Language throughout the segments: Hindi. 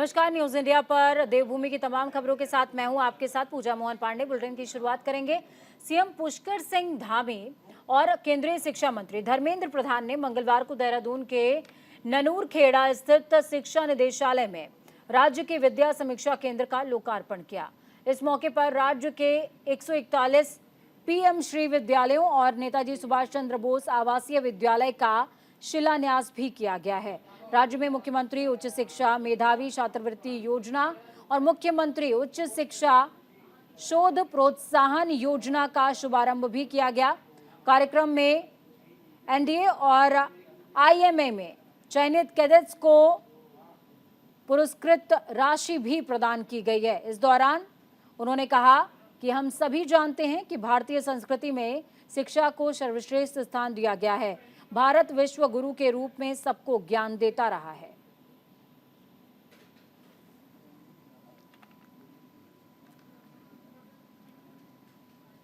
नमस्कार। न्यूज इंडिया पर देवभूमि की तमाम खबरों के साथ मैं हूं आपके साथ पूजा मोहन पांडे। बुलेटिन की शुरुआत करेंगे। सीएम पुष्कर सिंह धामी और केंद्रीय शिक्षा मंत्री धर्मेंद्र प्रधान ने मंगलवार को देहरादून के ननूरखेड़ा स्थित शिक्षा निदेशालय में राज्य के विद्या समीक्षा केंद्र का लोकार्पण किया। इस मौके पर राज्य के 141 पीएम श्री विद्यालयों और नेताजी सुभाष चंद्र बोस आवासीय विद्यालय का शिलान्यास भी किया गया है। राज्य में मुख्यमंत्री उच्च शिक्षा मेधावी छात्रवृत्ति योजना और मुख्यमंत्री उच्च शिक्षा शोध प्रोत्साहन योजना का शुभारंभ भी किया गया। कार्यक्रम में एनडीए और आईएमए में चयनित कैडेट्स को पुरस्कृत राशि भी प्रदान की गई है। इस दौरान उन्होंने कहा कि हम सभी जानते हैं कि भारतीय संस्कृति में शिक्षा को सर्वश्रेष्ठ स्थान दिया गया है। भारत विश्व गुरु के रूप में सबको ज्ञान देता रहा है।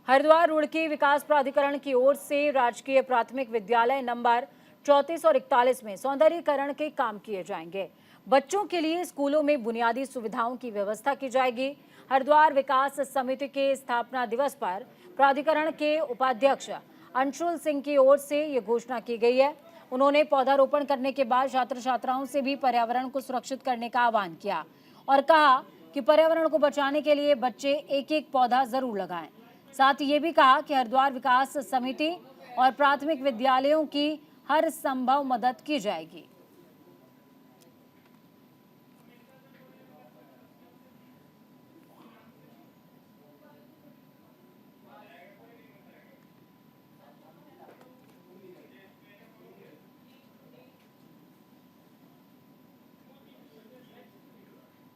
हरिद्वार रुड़की विकास प्राधिकरण की ओर से राजकीय प्राथमिक विद्यालय नंबर 34 और 41 में सौंदर्यीकरण के काम किए जाएंगे। बच्चों के लिए स्कूलों में बुनियादी सुविधाओं की व्यवस्था की जाएगी। हरिद्वार विकास समिति के स्थापना दिवस पर प्राधिकरण के उपाध्यक्ष अंशुल सिंह की ओर से ये घोषणा की गई है। उन्होंने पौधारोपण करने के बाद छात्र छात्राओं से भी पर्यावरण को सुरक्षित करने का आह्वान किया और कहा कि पर्यावरण को बचाने के लिए बच्चे एक एक पौधा जरूर लगाएं। साथ ही ये भी कहा कि हरिद्वार विकास समिति और प्राथमिक विद्यालयों की हर संभव मदद की जाएगी।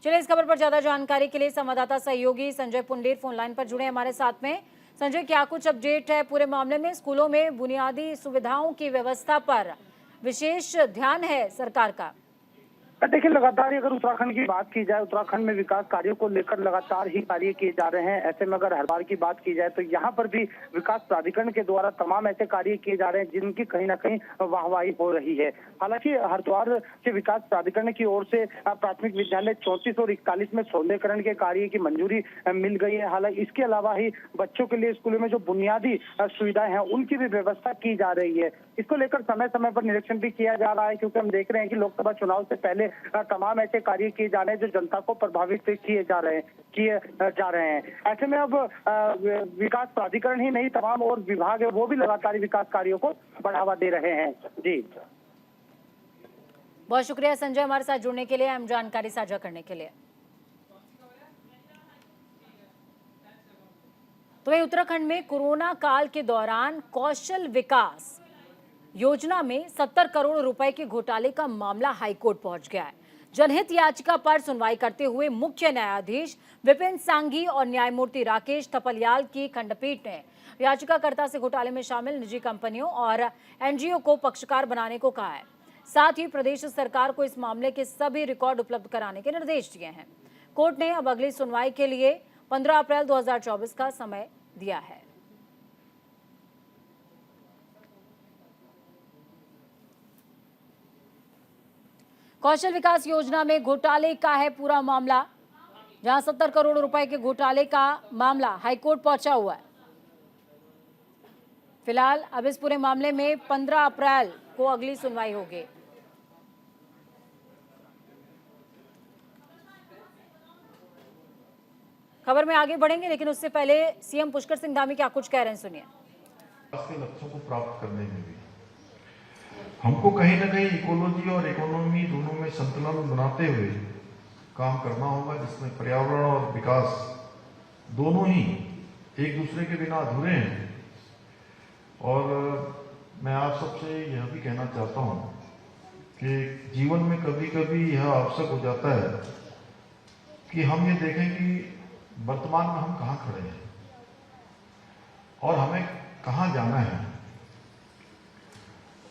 चलिए इस खबर पर ज्यादा जानकारी के लिए संवाददाता सहयोगी संजय पुंडेर फोन लाइन पर जुड़े हमारे साथ में। संजय, क्या कुछ अपडेट है पूरे मामले में? स्कूलों में बुनियादी सुविधाओं की व्यवस्था पर विशेष ध्यान है सरकार का। देखिए, लगातार अगर उत्तराखंड की बात की जाए, उत्तराखंड में विकास कार्यों को लेकर लगातार ही कार्य किए जा रहे हैं। ऐसे में अगर हरिद्वार की बात की जाए तो यहाँ पर भी विकास प्राधिकरण के द्वारा तमाम ऐसे कार्य किए जा रहे हैं जिनकी कहीं ना कहीं वाहवाही हो रही है। हालांकि हरिद्वार के विकास प्राधिकरण की ओर से प्राथमिक विद्यालय 34 और 41 में सौंदर्यीकरण के कार्य की मंजूरी मिल गई है। हालांकि इसके अलावा ही बच्चों के लिए स्कूलों में जो बुनियादी सुविधाएं हैं उनकी भी व्यवस्था की जा रही है। इसको लेकर समय समय पर निरीक्षण भी किया जा रहा है, क्योंकि हम देख रहे हैं कि लोकसभा चुनाव से पहले तमाम ऐसे कार्य किए जा रहे हैं जो जनता को प्रभावित किए जा रहे हैं। ऐसे में अब विकास प्राधिकरण ही नहीं, तमाम और विभाग है वो भी लगातार विकास कार्यों को बढ़ावा दे रहे हैं। जी, बहुत शुक्रिया संजय, हमारे साथ जुड़ने के लिए, अहम जानकारी साझा करने के लिए। तो वहीं उत्तराखंड में कोरोना काल के दौरान कौशल विकास योजना में 70 करोड़ रुपए के घोटाले का मामला हाईकोर्ट पहुंच गया है। जनहित याचिका पर सुनवाई करते हुए मुख्य न्यायाधीश विपिन सांघी और न्यायमूर्ति राकेश थपलियाल की खंडपीठ ने याचिकाकर्ता से घोटाले में शामिल निजी कंपनियों और एनजीओ को पक्षकार बनाने को कहा है। साथ ही प्रदेश सरकार को इस मामले के सभी रिकॉर्ड उपलब्ध कराने के निर्देश दिए हैं। कोर्ट ने अब अगली सुनवाई के लिए 15 अप्रैल 2024 का समय दिया है। कौशल विकास योजना में घोटाले का है पूरा मामला, जहां 70 करोड़ रुपए के घोटाले का मामला हाईकोर्ट पहुंचा हुआ है। फिलहाल अब इस पूरे मामले में 15 अप्रैल को अगली सुनवाई होगी। खबर में आगे बढ़ेंगे, लेकिन उससे पहले सीएम पुष्कर सिंह धामी क्या कुछ कह रहे हैं, सुनिए। लक्ष्यों को प्राप्त करने में भी हमको कहीं ना कहीं इकोलॉजी और इकोनॉमी दोनों में संतुलन बनाते हुए काम करना होगा, जिसमें पर्यावरण और विकास दोनों ही एक दूसरे के बिना अधूरे हैं। और मैं आप सबसे यह भी कहना चाहता हूं कि जीवन में कभी कभी यह आवश्यक हो जाता है कि हम ये देखें कि वर्तमान में हम कहाँ खड़े हैं और हमें कहाँ जाना है।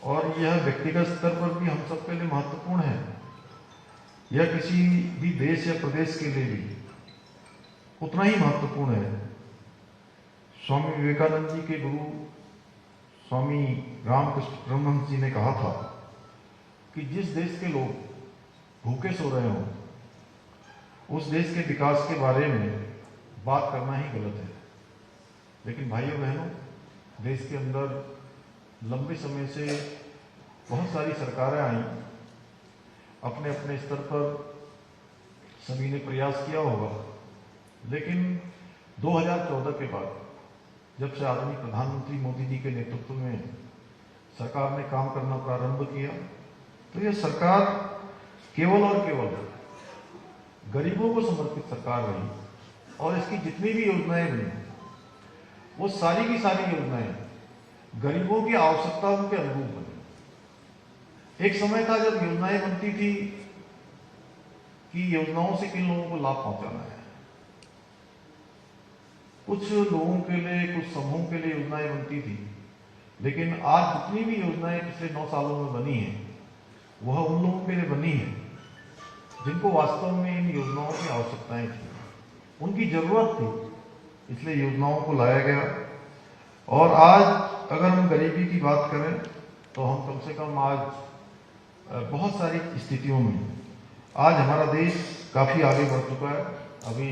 और यह व्यक्तिगत स्तर पर भी हम सबके लिए महत्वपूर्ण है। यह किसी भी देश या प्रदेश के लिए भी उतना ही महत्वपूर्ण है। स्वामी विवेकानंद जी के गुरु स्वामी रामकृष्ण परमहंस जी ने कहा था कि जिस देश के लोग भूखे सो रहे हों, उस देश के विकास के बारे में बात करना ही गलत है। लेकिन भाइयों बहनों, देश के अंदर लंबे समय से बहुत सारी सरकारें आई, अपने अपने स्तर पर सभी ने प्रयास किया होगा, लेकिन 2014 के बाद जब से आदरणीय प्रधानमंत्री मोदी जी के नेतृत्व में सरकार ने काम करना प्रारंभ किया, तो यह सरकार केवल और केवल गरीबों को समर्पित सरकार रही और इसकी जितनी भी योजनाएं बनी वो सारी की सारी योजनाएं गरीबों की आवश्यकताओं के अनुरूप बनी। एक समय था जब योजनाएं बनती थी कि योजनाओं से किन लोगों को लाभ पहुंचाना है, कुछ लोगों के लिए, कुछ समूहों के लिए योजनाएं बनती थी। लेकिन आज जितनी भी योजनाएं पिछले 9 सालों में बनी है वह उन लोगों के लिए बनी है जिनको वास्तव में इन योजनाओं की आवश्यकताएं थी, उनकी जरूरत थी, इसलिए योजनाओं को लाया गया। और आज अगर हम गरीबी की बात करें तो हम कम से कम आज बहुत सारी स्थितियों में आज हमारा देश काफी आगे बढ़ चुका है। अभी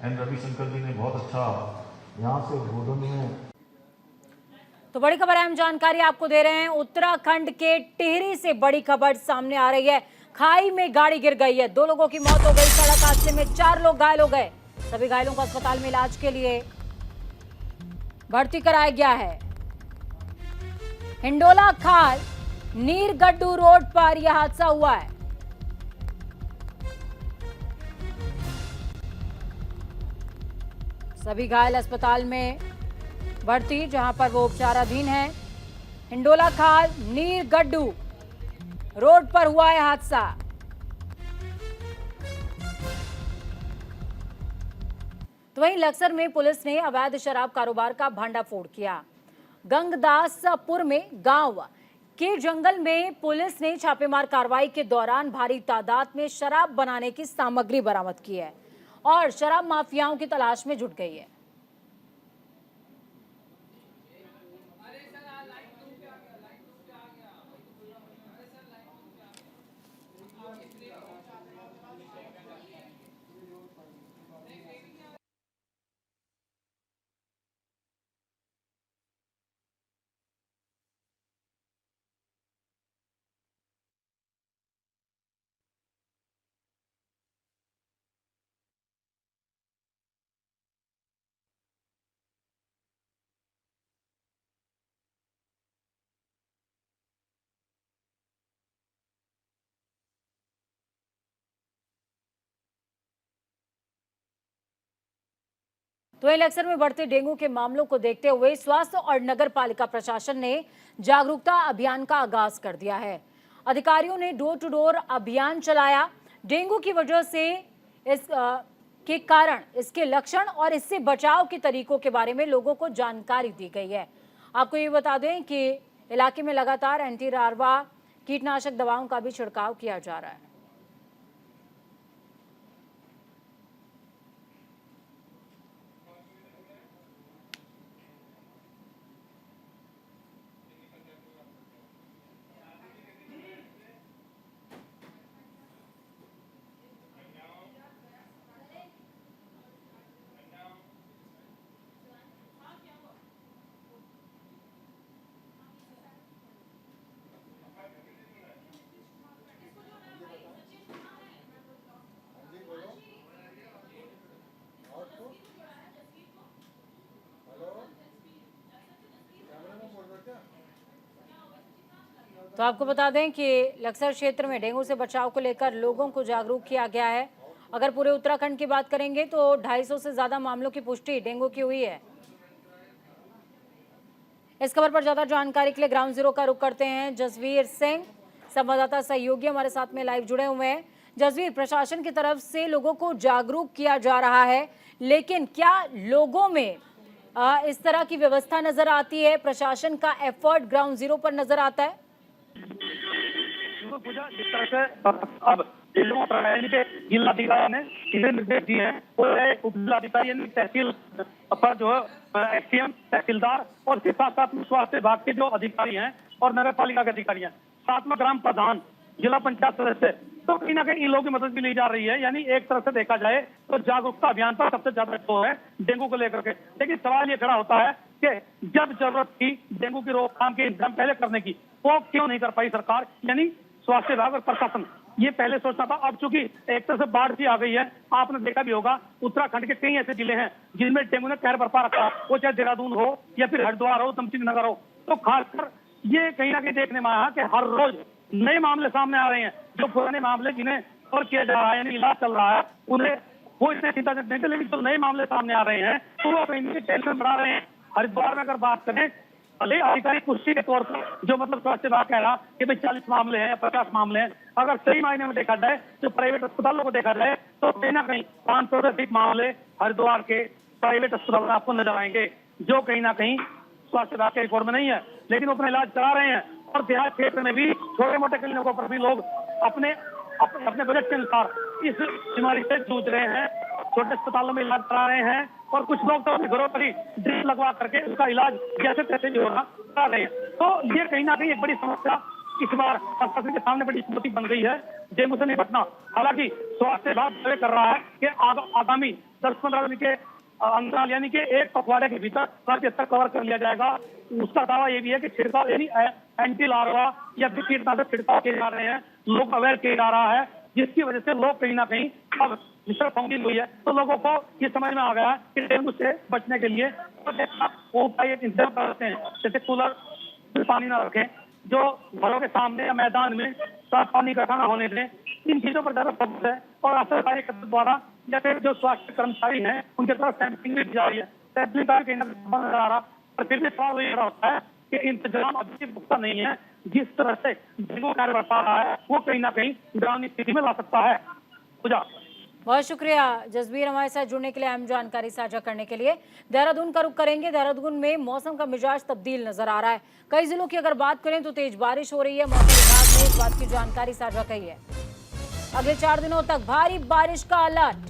एन रविशंकर जी ने बहुत अच्छा यहाँ से उद्बोधन में। तो बड़ी खबर, अहम जानकारी आपको दे रहे हैं। उत्तराखंड के टिहरी से बड़ी खबर सामने आ रही है। खाई में गाड़ी गिर गई है, 2 लोगों की मौत हो गई। सड़क हादसे में 4 लोग घायल हो गए। सभी घायलों को अस्पताल में इलाज के लिए भर्ती कराया गया है। हिंडोला खाल नीरगड्डू रोड पर यह हादसा हुआ है। सभी घायल अस्पताल में भर्ती, जहां पर वो उपचाराधीन है। हिंडोला खाल नीरगड्डू रोड पर हुआ है हादसा। तो वहीं लक्सर में पुलिस ने अवैध शराब कारोबार का भांडाफोड़ किया। गंगदासपुर में गांव के जंगल में पुलिस ने छापेमार कार्रवाई के दौरान भारी तादाद में शराब बनाने की सामग्री बरामद की है और शराब माफियाओं की तलाश में जुट गई है। तो वहीं लक्सर में बढ़ते डेंगू के मामलों को देखते हुए स्वास्थ्य और नगर पालिका प्रशासन ने जागरूकता अभियान का आगाज कर दिया है। अधिकारियों ने डोर टू डोर अभियान चलाया। डेंगू की वजह से के कारण, इसके लक्षण और इससे बचाव के तरीकों के बारे में लोगों को जानकारी दी गई है। आपको ये बता दें कि इलाके में लगातार एंटी लार्वा कीटनाशक दवाओं का भी छिड़काव किया जा रहा है। तो आपको बता दें कि लक्सर क्षेत्र में डेंगू से बचाव को लेकर लोगों को जागरूक किया गया है। अगर पूरे उत्तराखंड की बात करेंगे तो 250 से ज्यादा मामलों की पुष्टि डेंगू की हुई है। इस खबर पर ज्यादा जानकारी के लिए ग्राउंड जीरो का रुख करते हैं। जसवीर सिंह संवाददाता सहयोगी हमारे साथ में लाइव जुड़े हुए हैं। जसवीर, प्रशासन की तरफ से लोगों को जागरूक किया जा रहा है, लेकिन क्या लोगों में इस तरह की व्यवस्था नजर आती है? प्रशासन का एफर्ट ग्राउंड जीरो पर नजर आता है? पूजा जिस तरह से अब के जिलाधिकारी ने इन्हें निर्देश दिए हैं, उप जिलाधिकारी तहसील पर जो है एसडीएम, तहसीलदार और इसके साथ साथ स्वास्थ्य विभाग के जो अधिकारी हैं और नगर पालिका के अधिकारी हैं, साथ में ग्राम प्रधान, जिला पंचायत सदस्य, तो कहीं ना कहीं इन लोगों की मदद भी ली जा रही है। यानी एक तरफ से देखा जाए तो जागरूकता अभियान पर सबसे ज्यादा जोर है डेंगू को लेकर के। लेकिन सवाल ये खड़ा होता है कि जब जरूरत थी डेंगू की रोकथाम के इंतजाम पहले करने की, वो क्यों नहीं कर पाई सरकार, यानी स्वास्थ्य विभाग और प्रशासन। ये पहले सोचना था। अब चूंकि एक तरफ से बाढ़ भी आ गई है, आपने देखा भी होगा उत्तराखंड के कई ऐसे जिले हैं जिनमें डेंगू ने पैर बरपा रखा, वो चाहे देहरादून हो या फिर हरिद्वार हो, तमसिंह नगर हो। तो खासकर ये कहीं ना कहीं देखने में आया कि हर रोज नए मामले सामने आ रहे हैं। जो पुराने मामले जिन्हें और किया जा रहा है, यानी इलाज चल रहा है, उन्हें वो इतने चिंताजनक नहीं थे, लेकिन जो नए मामले सामने आ रहे हैं तो वो कहीं टेंशन बढ़ा रहे हैं। हरिद्वार में अगर बात करें, भले आधिकारिक पुष्टि के तौर पर जो मतलब स्वास्थ्य विभाग कह रहा कि भाई 40 मामले हैं, 50 मामले हैं, अगर सही मायने में देखा जाए तो प्राइवेट अस्पतालों को देखा जाए तो कहीं ना कहीं 500 से अधिक मामले हरिद्वार के प्राइवेट अस्पताल में आपको नजर आएंगे, जो कहीं ना कहीं स्वास्थ्य विभाग के रिकॉर्ड में नहीं है, लेकिन वो अपना इलाज करा रहे हैं। और देहात क्षेत्र में भी छोटे मोटे क्लिनिकों पर भी लोग अपने बजट के अनुसार इस बीमारी से जूझ रहे हैं, छोटे अस्पतालों में इलाज करा रहे हैं, और कुछ लोग तो अपने घरों पर ही ड्रिप लगवा करके उसका इलाज जैसे तैसे भी होना करा रहे हैं। तो ये कहीं ना कहीं एक बड़ी समस्या इस बार प्रशासन के सामने बड़ी चुनौती बन गई है डेंगू से निपटना। हालांकि स्वास्थ्य विभाग दावे कर रहा है कि आगामी 10-15 दिन के अंतराल यानी कि एक पखवाड़े के भीतर राज्य तक कवर कर लिया जाएगा। उसका दावा ये भी है कि छिड़काव यानी एंटी लार्वा या फिर कीटनाशक छिड़काव किए जा रहे हैं, लोग अवेयर किया जा रहा है, जिसकी वजह से लोग कहीं ना कहीं अब मिश्र फंगिंग हुई है, तो लोगों को ये समझ में आ गया कि डेंगू से बचने के लिए वो उपाय इंतजाम करते हैं, जैसे कूलर में पानी ना रखें, जो घरों के सामने या मैदान में साफ पानी इकट्ठा न होने दें। इन चीजों पर ज्यादा फोकस है और असर कार्यकर्ता द्वारा या फिर जो स्वास्थ्य कर्मचारी हैं उनके द्वारा सैंपलिंग भी की जा रही है। सैंपलिंग का कहीं ना कहीं नजर आ रहा, पर फिर भी सवाल ये होता है कि इंतजाम अभी पुख्ता नहीं है। जिस तरह से डेंगू कार्य बरपा रहा है वो कहीं ना कहीं ग्रामीण स्थिति में ला सकता है। पूजा, बहुत शुक्रिया जसबीर, हमारे साथ जुड़ने के लिए, अहम जानकारी साझा करने के लिए। देहरादून का रुख करेंगे। देहरादून में मौसम का मिजाज तब्दील नजर आ रहा है। कई जिलों की अगर बात करें तो तेज बारिश हो रही है। मौसम विभाग ने इस बात की जानकारी साझा की है। अगले 4 दिनों तक भारी बारिश का अलर्ट।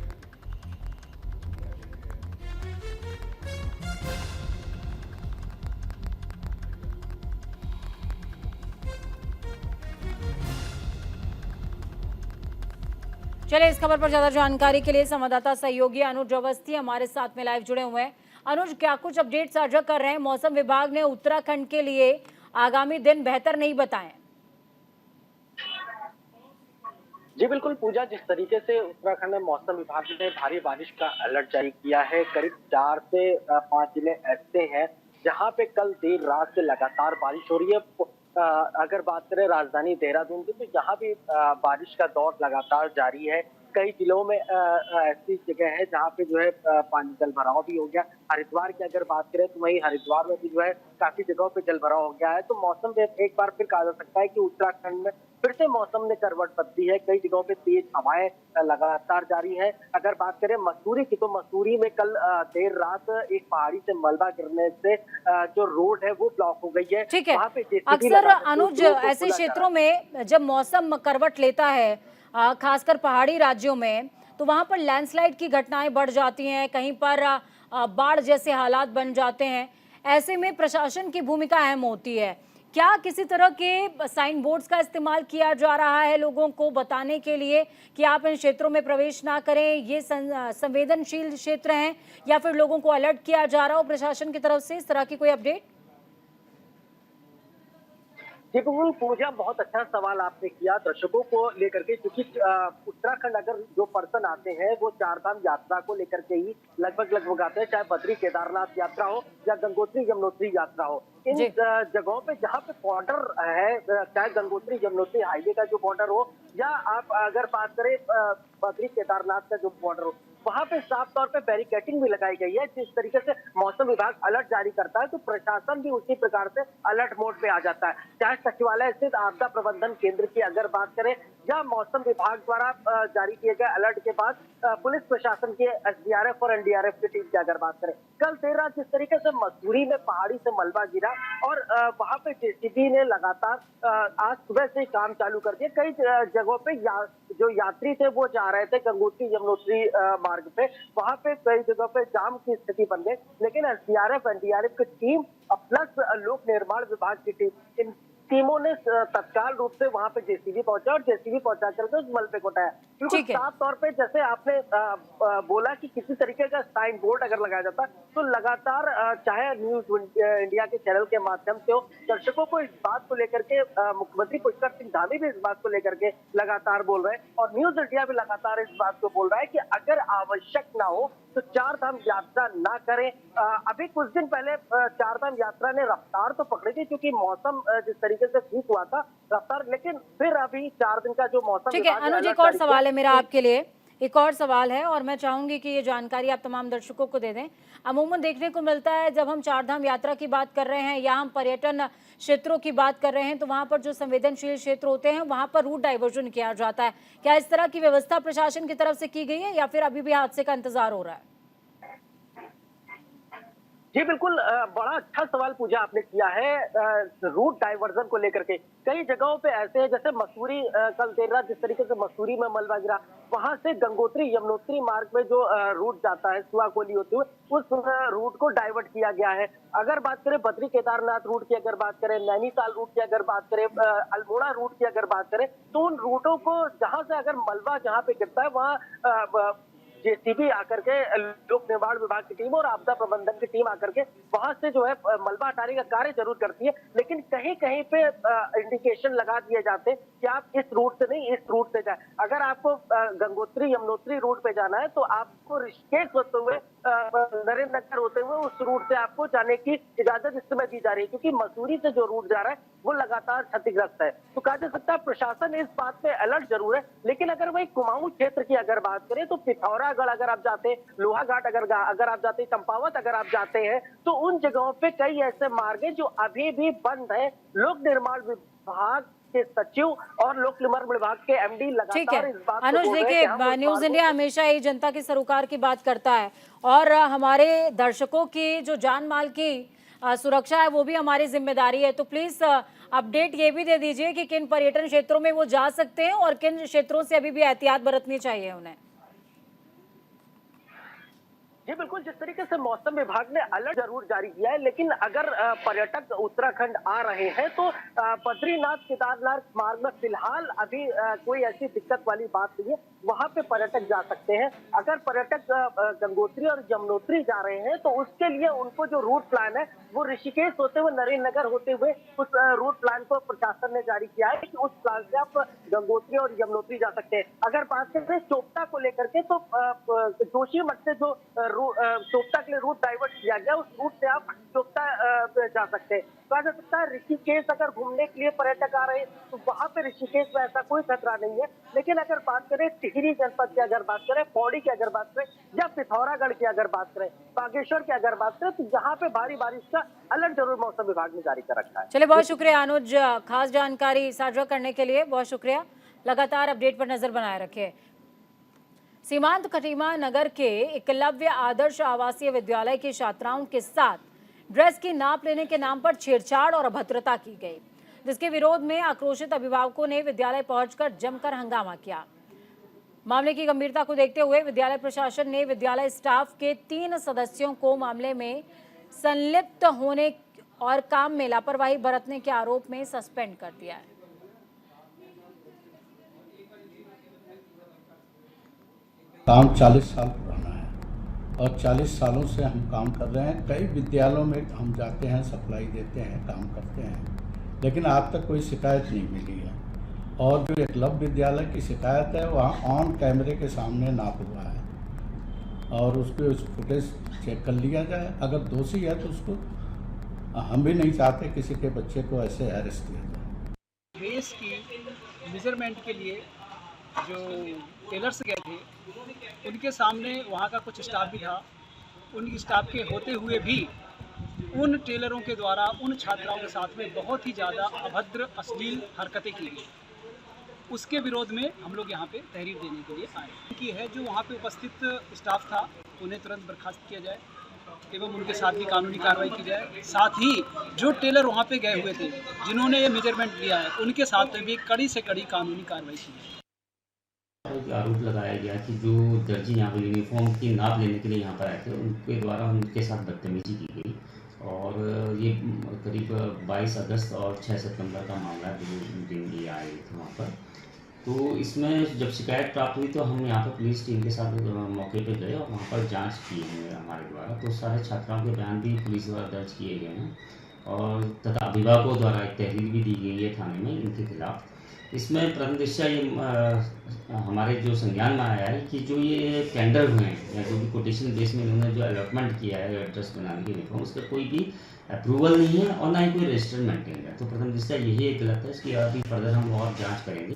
चलिए, इस खबर पर ज्यादा जानकारी के लिए संवाददाता सहयोगी अनुज अवस्थी हमारे साथ में लाइव जुड़े हुए हैं। अनुज, क्या कुछ अपडेट साझा कर रहे हैं? मौसम विभाग ने उत्तराखंड के लिए आगामी दिन बेहतर नहीं बताए। जी बिल्कुल पूजा, जिस तरीके से उत्तराखंड में मौसम विभाग ने भारी बारिश का अलर्ट जारी किया है, करीब 4 से 5 जिले ऐसे हैं जहां पे कल देर रात से लगातार बारिश हो रही है। अगर बात करें राजधानी देहरादून की, तो यहाँ भी बारिश का दौर लगातार जारी है। कई जिलों में ऐसी जगह है जहाँ पे जो है पानी जल भराव भी हो गया। हरिद्वार की अगर बात करें तो वहीं हरिद्वार में भी जो है काफी जगहों पे जल भराव हो गया है। तो मौसम में एक बार फिर कहा जा सकता है कि उत्तराखंड में फिर से मौसम ने करवट बदली है। कई जगहों पे तेज हवाएं लगातार जारी है। अगर बात करें मसूरी की, तो मसूरी में कल देर रात एक पहाड़ी से मलबा गिरने से जो रोड है वो ब्लॉक हो गई है। ठीक है, वहाँ पे अक्सर अनुज ऐसे क्षेत्रों में जब मौसम करवट लेता है, खासकर पहाड़ी राज्यों में, तो वहां पर लैंडस्लाइड की घटनाएं बढ़ जाती हैं, कहीं पर बाढ़ जैसे हालात बन जाते हैं। ऐसे में प्रशासन की भूमिका अहम होती है। क्या किसी तरह के साइन बोर्ड्स का इस्तेमाल किया जा रहा है लोगों को बताने के लिए कि आप इन क्षेत्रों में प्रवेश ना करें, ये संवेदनशील क्षेत्र हैं, या फिर लोगों को अलर्ट किया जा रहा हो प्रशासन की तरफ से? इस तरह की कोई अपडेट? जी बिल्कुल पूजा, बहुत अच्छा सवाल आपने किया दर्शकों को लेकर के, क्योंकि उत्तराखंड अगर जो पर्सन आते हैं वो 4 धाम यात्रा को लेकर के ही लगभग आते हैं, चाहे बद्री केदारनाथ यात्रा हो या गंगोत्री यमुनोत्री यात्रा हो। इन जगहों पे जहाँ पे बॉर्डर है, चाहे गंगोत्री यमुनोत्री हाईवे का जो बॉर्डर हो या आप अगर बात करें बद्री केदारनाथ का जो बॉर्डर हो, वहां पे साफ तौर पे बैरिकेटिंग भी लगाई गई है। जिस तरीके से मौसम विभाग अलर्ट जारी करता है तो प्रशासन भी उसी प्रकार से अलर्ट मोड पे आ जाता है। चाहे सचिवालय स्थित आपदा प्रबंधन केंद्र की अगर बात करें या मौसम विभाग द्वारा जारी किए गए अलर्ट के बाद पुलिस प्रशासन के एसडीआरएफ और एनडीआरएफ की टीम की अगर बात करें, कल देर रात जिस तरीके से मसूरी में पहाड़ी से मलबा गिरा और वहां पे जेसीबी ने लगातार आज सुबह से काम चालू कर दिया। कई जगहों पे जो यात्री थे वो जा रहे थे गंगोत्री यमुनोत्री मार्ग पे, वहां पे कई जगहों पे जाम की स्थिति बन गई। लेकिन एसडीआरएफ एनडीआरएफ की टीम प्लस लोक निर्माण विभाग की टीम, इन टीमों ने तत्काल रूप से वहां पे जेसीबी पहुंचा और जेसीबी पहुंचा करके उस मलबे को हटाया। बिल्कुल ठीक है। साफ तौर पे जैसे आपने बोला कि किसी तरीके का साइन बोर्ड अगर लगाया जाता तो लगातार चाहे न्यूज इंडिया के चैनल के माध्यम से हो, दर्शकों को इस बात को लेकर के मुख्यमंत्री पुष्कर सिंह धामी भी इस बात को लेकर के लगातार बोल रहे हैं और न्यूज इंडिया भी लगातार इस बात को बोल रहा है कि अगर आवश्यक ना हो तो चार धाम यात्रा ना करें। अभी कुछ दिन पहले चार धाम यात्रा ने रफ्तार तो पकड़ी थी क्योंकि मौसम जिस तरीके से ठीक हुआ था रफ्तार, लेकिन फिर अभी 4 दिन का जो मौसम। ठीक है अनुज, एक और सवाल है मेरा आपके लिए, एक और सवाल है और मैं चाहूंगी कि ये जानकारी आप तमाम दर्शकों को दे दें। अमूमन देखने को मिलता है जब हम चारधाम यात्रा की बात कर रहे हैं या हम पर्यटन क्षेत्रों की बात कर रहे हैं तो वहां पर जो संवेदनशील क्षेत्र होते हैं वहां पर रूट डाइवर्जन किया जाता है। क्या इस तरह की व्यवस्था प्रशासन की तरफ से की गई है या फिर अभी भी हादसे का इंतजार हो रहा है? जी बिल्कुल, बड़ा अच्छा सवाल पूजा आपने किया है। रूट डाइवर्जन को लेकर के कई जगहों पे ऐसे है, जैसे मसूरी कल देर रात जिस तरीके से मसूरी में मलबा गिरा, वहां से गंगोत्री यमुनोत्री मार्ग में जो रूट जाता है सुआकोली होते हुए, उस रूट को डाइवर्ट किया गया है। अगर बात करें बद्री केदारनाथ रूट की, अगर बात करें नैनीताल रूट की, अगर बात करें अल्मोड़ा रूट की अगर बात करें, तो उन रूटों को जहां से अगर मलबा जहां पे गिरता है वहां जेसीबी आकर के लोक निर्माण विभाग की टीम और आपदा प्रबंधन की टीम आकर के वहां से जो है मलबा हटाने का कार्य जरूर करती है, लेकिन कहीं कहीं पे इंडिकेशन लगा दिए जाते हैं कि आप इस रूट से नहीं इस रूट से जाए। अगर आपको गंगोत्री यमुनोत्री रूट पे जाना है तो आपको ऋषिकेश होते हुए नरेंद्र नगर होते हुए उस रूट से आपको जाने की इजाजत इस समय दी जा रही है, क्योंकि मसूरी से जो रूट जा रहा है वो लगातार क्षतिग्रस्त है। तो कहा जा सकता है प्रशासन इस बात पे अलर्ट जरूर है, लेकिन अगर वही कुमाऊं क्षेत्र की अगर बात करें तो पिथौरागढ़ अगर आप जाते हैं, लोहाघाट अगर आप जाते हैं, चंपावत अगर आप जाते हैं, तो उन जगहों पे कई ऐसे मार्ग हैं जो अभी भी बंद है। लोक निर्माण विभाग के सचिव और लोक निर्माण विभाग के एमडी लगातार इस बात को अनुज बोल रहे हैं कि देखिए, न्यूज इंडिया हमेशा ही जनता के सरोकार की बात करता है और हमारे दर्शकों की जो जान माल की सुरक्षा है वो भी हमारी जिम्मेदारी है। तो प्लीज अपडेट ये भी दे दीजिए कि किन पर्यटन क्षेत्रों में वो जा सकते हैं और किन क्षेत्रों से अभी भी एहतियात बरतनी चाहिए उन्हें। जी बिल्कुल, जिस तरीके से मौसम विभाग ने अलर्ट जरूर जारी किया है, लेकिन अगर पर्यटक उत्तराखंड आ रहे हैं तो बद्रीनाथ केदारनाथ मार्ग में फिलहाल अभी कोई ऐसी दिक्कत वाली बात नहीं है, वहां पे पर्यटक जा सकते हैं। अगर पर्यटक गंगोत्री और यमुनोत्री जा रहे हैं तो उसके लिए उनको जो रूट प्लान है वो ऋषिकेश होते हुए नरेंद्र नगर होते हुए उस रूट प्लान को प्रशासन ने जारी किया है कि उस प्लान से आप गंगोत्री और यमुनोत्री जा सकते हैं। अगर बात करें चोपता को लेकर के तो जोशीमठ से जो चोपता के लिए रूट डाइवर्ट किया गया उस रूट से आप चोपता जा सकते हैं। कहा जा सकता है ऋषिकेश अगर घूमने के लिए पर्यटक आ रहे हैं तो वहां पे ऋषिकेश में ऐसा कोई खतरा नहीं है, लेकिन अगर बात करें टिहरी जनपद की अगर बात करें, पौड़ी की अगर बात करें या पिथौरागढ़ की अगर बात करें, बागेश्वर की अगर बात करें, तो यहाँ पे भारी बारिश का अलर्ट जरूर मौसम विभाग ने जारी कर रखा है। चलिए, बहुत शुक्रिया अनुज, खास जानकारी साझा करने के लिए बहुत शुक्रिया। लगातार अपडेट पर नजर बनाए रखे। सीमांत खटीमा नगर के एकलव्य आदर्श आवासीय विद्यालय की छात्राओं के साथ ड्रेस की नाप लेने के नाम पर छेड़छाड़ और अभद्रता की गई, जिसके विरोध में आक्रोशित अभिभावकों ने विद्यालय पहुंचकर जमकर हंगामा किया। मामले की गंभीरता को देखते हुए विद्यालय प्रशासन ने विद्यालय स्टाफ के 3 सदस्यों को मामले में संलिप्त होने और काम में लापरवाही बरतने के आरोप में सस्पेंड कर दिया है। काम 40 साल पुराना है और 40 सालों से हम काम कर रहे हैं। कई विद्यालयों में हम जाते हैं, सप्लाई देते हैं, काम करते हैं, लेकिन आज तक कोई शिकायत नहीं मिली है। और जो एकलव्य विद्यालय की शिकायत है वहाँ ऑन कैमरे के सामने नाप हुआ है और उस पर फुटेज चेक कर लिया जाए। अगर दोषी है तो उसको, हम भी नहीं चाहते किसी के बच्चे को ऐसे अरेस्ट किया जाए। ड्रेस की मेजरमेंट के लिए जो टेलर्स गए थे उनके सामने वहाँ का कुछ स्टाफ भी था, उन स्टाफ के होते हुए भी उन टेलरों के द्वारा उन छात्राओं के साथ में बहुत ही ज़्यादा अभद्र अश्लील हरकतें की गई। उसके विरोध में हम लोग यहाँ पे तहरीर देने के लिए आए कि है जो वहाँ पे उपस्थित स्टाफ था उन्हें तुरंत बर्खास्त किया जाए एवं उनके साथ भी कानूनी कार्रवाई की जाए। साथ ही जो टेलर वहाँ पे गए हुए थे जिन्होंने ये मेजरमेंट लिया है उनके साथ में भी कड़ी से कड़ी कानूनी कार्रवाई की जाए। आरोप लगाया गया कि जो दर्जी यहाँ पर यूनिफॉर्म की नाप लेने के लिए यहाँ पर आए थे उनके द्वारा उनके साथ बदतमीजी की गई। और ये करीब 22 अगस्त और 6 सितंबर का मामला है, जो दिन ये आए थे वहाँ पर। तो इसमें जब शिकायत प्राप्त हुई तो हम यहाँ पर पुलिस टीम के साथ मौके पे गए और वहाँ पर जांच की है हमारे द्वारा। तो सारे छात्राओं के बयान भी पुलिस द्वारा दर्ज किए गए हैं और तथा अभिभावकों द्वारा एक तहरीर भी दी गई है थाने में इनके खिलाफ। इसमें प्रथम दृष्टया ये हमारे जो संज्ञान में आया है कि जो ये टेंडर हुए हैं या जो भी कोटेशन बेस में इन्होंने जो अलॉटमेंट किया है एड्रेस बनाने के यूनिफॉर्म, उसका कोई भी अप्रूवल नहीं है और ना ही कोई रजिस्टर मेंटेन है। तो प्रथम दृष्टया यही एक गलत है, इसकी अभी फर्दर हम और जांच करेंगे।